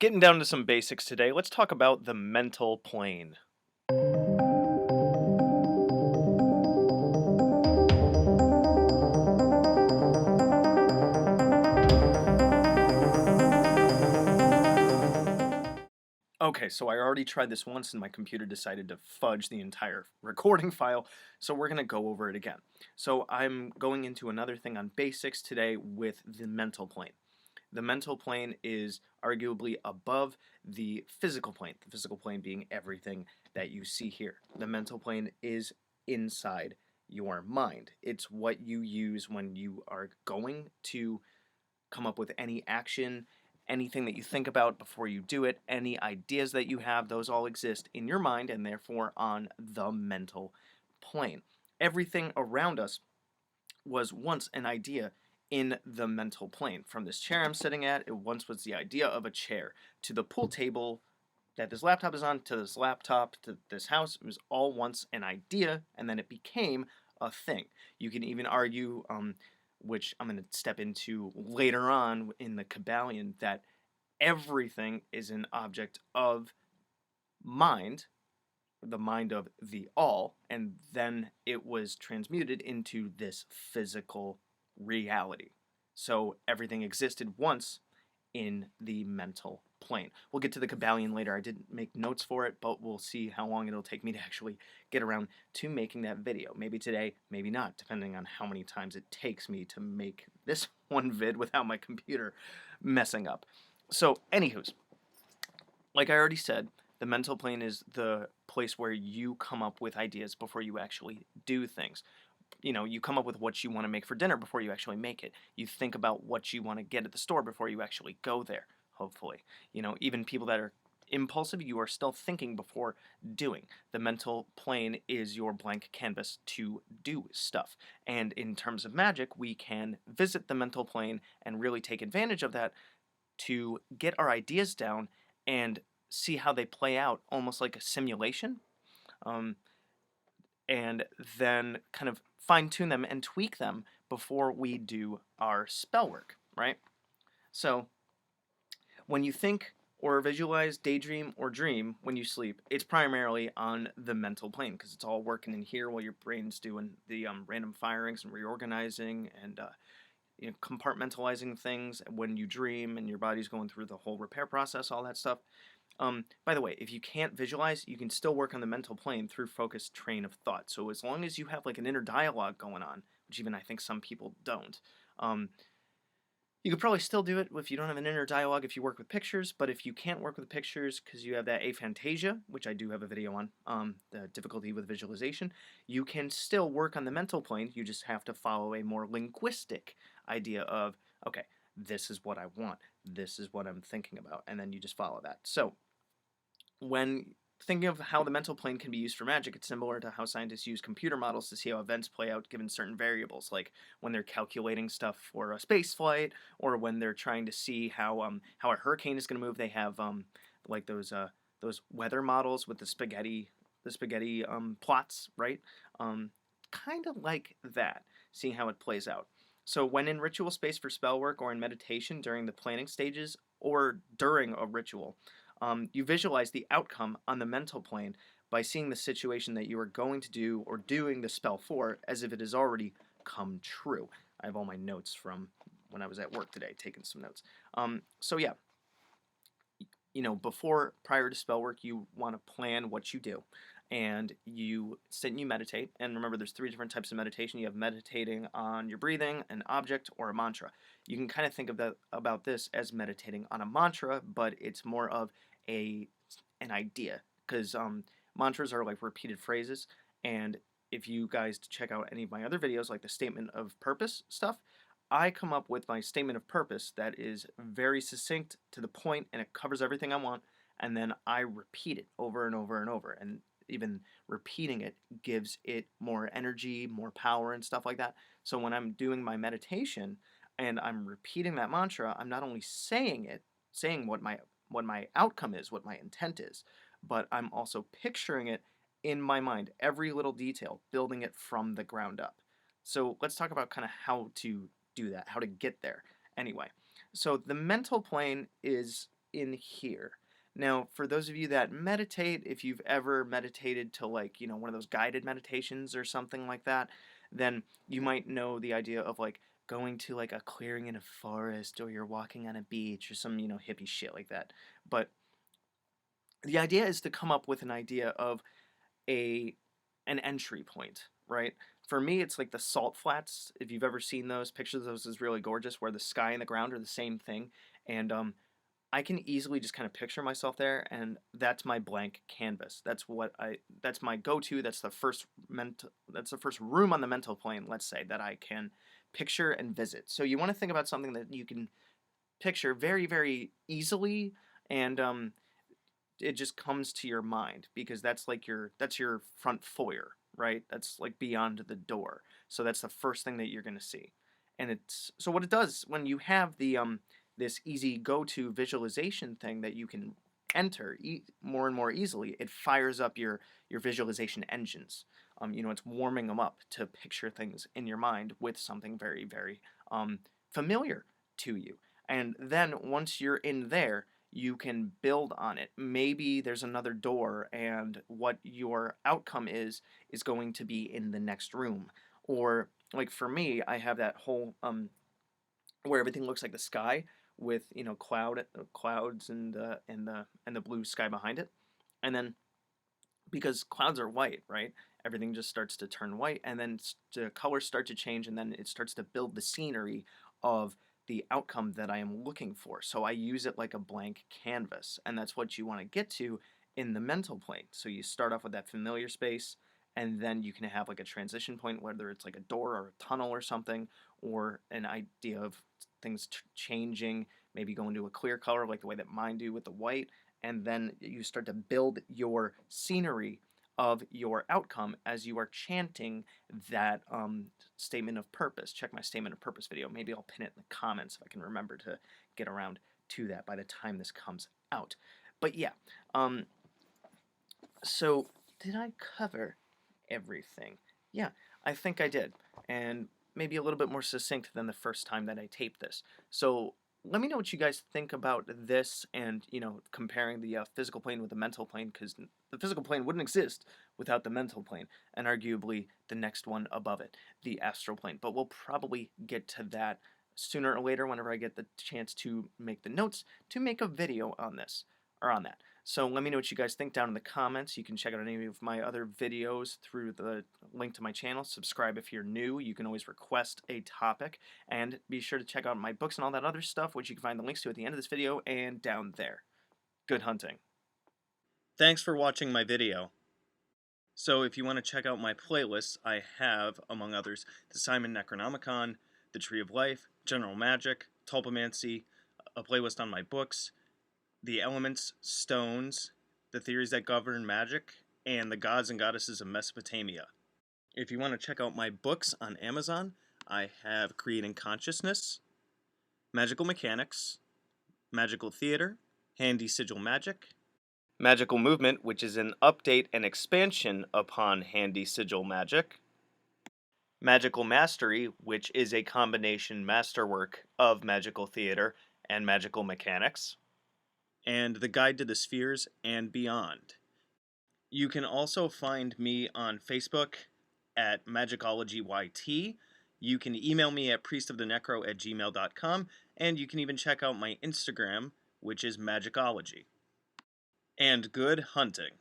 Getting down to some basics today, let's talk about the mental plane. Okay, so I already tried this once and my computer decided to fudge the entire recording file, so we're going to go over it again. So I'm going into another thing on basics today with the mental plane. The mental plane is arguably above the physical plane being everything that you see here. The mental plane is inside your mind. It's what you use when you are going to come up with any action, anything that you think about before you do it, any ideas that you have, those all exist in your mind and therefore on the mental plane. Everything around us was once an idea in the mental plane. From this chair I'm sitting at, it once was the idea of a chair, to the pool table that this laptop is on, to this laptop, to this house. It was all once an idea, and then it became a thing. You can even argue, which I'm going to step into later on in the Kabbalion, that everything is an object of mind, the mind of the all, and then it was transmuted into this physical reality. So everything existed once in the mental plane. We'll get to the Kabbalion later. I didn't make notes for it, but we'll see how long it'll take me to actually get around to making that video. Maybe today, maybe not, depending on how many times it takes me to make this one vid without my computer messing up. So, anywho's, like I already said, the mental plane is the place where you come up with ideas before you actually do things. You know, you come up with what you want to make for dinner before you actually make it. You think about what you want to get at the store before you actually go there, hopefully. You know, even people that are impulsive, you are still thinking before doing. The mental plane is your blank canvas to do stuff. And in terms of Magick, we can visit the mental plane and really take advantage of that to get our ideas down and see how they play out, almost like a simulation, um, and then kind of fine tune them and tweak them before we do our spell work, right? So when you think or visualize, daydream, or dream when you sleep, it's primarily on the mental plane because it's all working in here while your brain's doing the random firings and reorganizing and compartmentalizing things when you dream and your body's going through the whole repair process, all that stuff. By the way, if you can't visualize, you can still work on the mental plane through focused train of thought. So as long as you have like an inner dialogue going on, which even I think some people don't, you could probably still do it if you don't have an inner dialogue if you work with pictures, but if you can't work with pictures because you have that aphantasia, which I do have a video on, the difficulty with visualization, you can still work on the mental plane. You just have to follow a more linguistic idea of, okay, this is what I want, this is what I'm thinking about, and then you just follow that. So when thinking of how the mental plane can be used for magic, it's similar to how scientists use computer models to see how events play out given certain variables, like when they're calculating stuff for a space flight, or when they're trying to see how a hurricane is going to move. They have like those weather models with the spaghetti plots, right? Kind of like that, seeing how it plays out. So when in ritual space for spell work or in meditation during the planning stages or during a ritual, you visualize the outcome on the mental plane by seeing the situation that you are going to do or doing the spell for as if it has already come true. I have all my notes from when I was at work today, taking some notes. So yeah, prior to spell work, you want to plan what you do. And you sit and you meditate. And remember, there's 3 different types of meditation. You have meditating on your breathing, an object, or a mantra. You can kind of think about this as meditating on a mantra, but it's more of an idea, because mantras are like repeated phrases. And if you guys check out any of my other videos, like the statement of purpose stuff, I come up with my statement of purpose that is very succinct, to the point, and it covers everything I want, and then I repeat it over and over and over. And even repeating it gives it more energy, more power, and stuff like that. So when I'm doing my meditation and I'm repeating that mantra, I'm not only saying it, saying what my outcome is, what my intent is, but I'm also picturing it in my mind, every little detail, building it from the ground up. So let's talk about kind of how to do that, how to get there. Anyway, so the mental plane is in here. Now, for those of you that meditate, if you've ever meditated to like, one of those guided meditations or something like that, then you might know the idea of like going to like a clearing in a forest or you're walking on a beach or some, hippie shit like that. But the idea is to come up with an idea of a an entry point, right? For me, it's like the salt flats. If you've ever seen those, pictures of those is really gorgeous, where the sky and the ground are the same thing, and I can easily just kind of picture myself there, and that's my blank canvas. That's my go-to. That's the first room on the mental plane, let's say, that I can picture and visit. So you want to think about something that you can picture very, very easily, and it just comes to your mind because that's your front foyer, right? That's like beyond the door. So that's the first thing that you're going to see. And it's so what it does when you have the this easy go-to visualization thing that you can enter more and more easily, it fires up your visualization engines. It's warming them up to picture things in your mind with something very, very familiar to you. And then once you're in there, you can build on it. Maybe there's another door, and what your outcome is going to be in the next room. Or like for me, I have that whole where everything looks like the sky with clouds and the blue sky behind it, and then because clouds are white, right? Everything just starts to turn white, and then the colors start to change, and then it starts to build the scenery of the outcome that I am looking for. So I use it like a blank canvas, and that's what you want to get to in the mental plane. So you start off with that familiar space, and then you can have like a transition point, whether it's like a door or a tunnel or something, or an idea of things changing, maybe going to a clear color like the way that mine do with the white, and then you start to build your scenery of your outcome as you are chanting that statement of purpose. Check my statement of purpose video. Maybe I'll pin it in the comments if I can remember to get around to that by the time this comes out. But yeah, so did I cover everything? Yeah, I think I did, and maybe a little bit more succinct than the first time that I taped this. So let me know what you guys think about this, and comparing the physical plane with the mental plane, because the physical plane wouldn't exist without the mental plane, and arguably the next one above it, the astral plane. But we'll probably get to that sooner or later whenever I get the chance to make the notes to make a video on this or on that. So let me know what you guys think down in the comments. You can check out any of my other videos through the link to my channel. Subscribe if you're new. You can always request a topic. And be sure to check out my books and all that other stuff, which you can find the links to at the end of this video and down there. Good hunting. Thanks for watching my video. So if you want to check out my playlists, I have, among others, the Simon Necronomicon, the Tree of Life, General Magic, Tulpamancy, a playlist on my books, the elements, stones, the theories that govern magic, and the gods and goddesses of Mesopotamia. If you want to check out my books on Amazon, I have Creating Consciousness, Magical Mechanics, Magical Theater, Handy Sigil Magic, Magical Movement, which is an update and expansion upon Handy Sigil Magic, Magical Mastery, which is a combination masterwork of Magical Theater and Magical Mechanics, and The Guide to the Spheres and Beyond. You can also find me on Facebook at Magickology YT. You can email me at priestofthenecro@gmail.com, and you can even check out my Instagram, which is Magickology. And good hunting.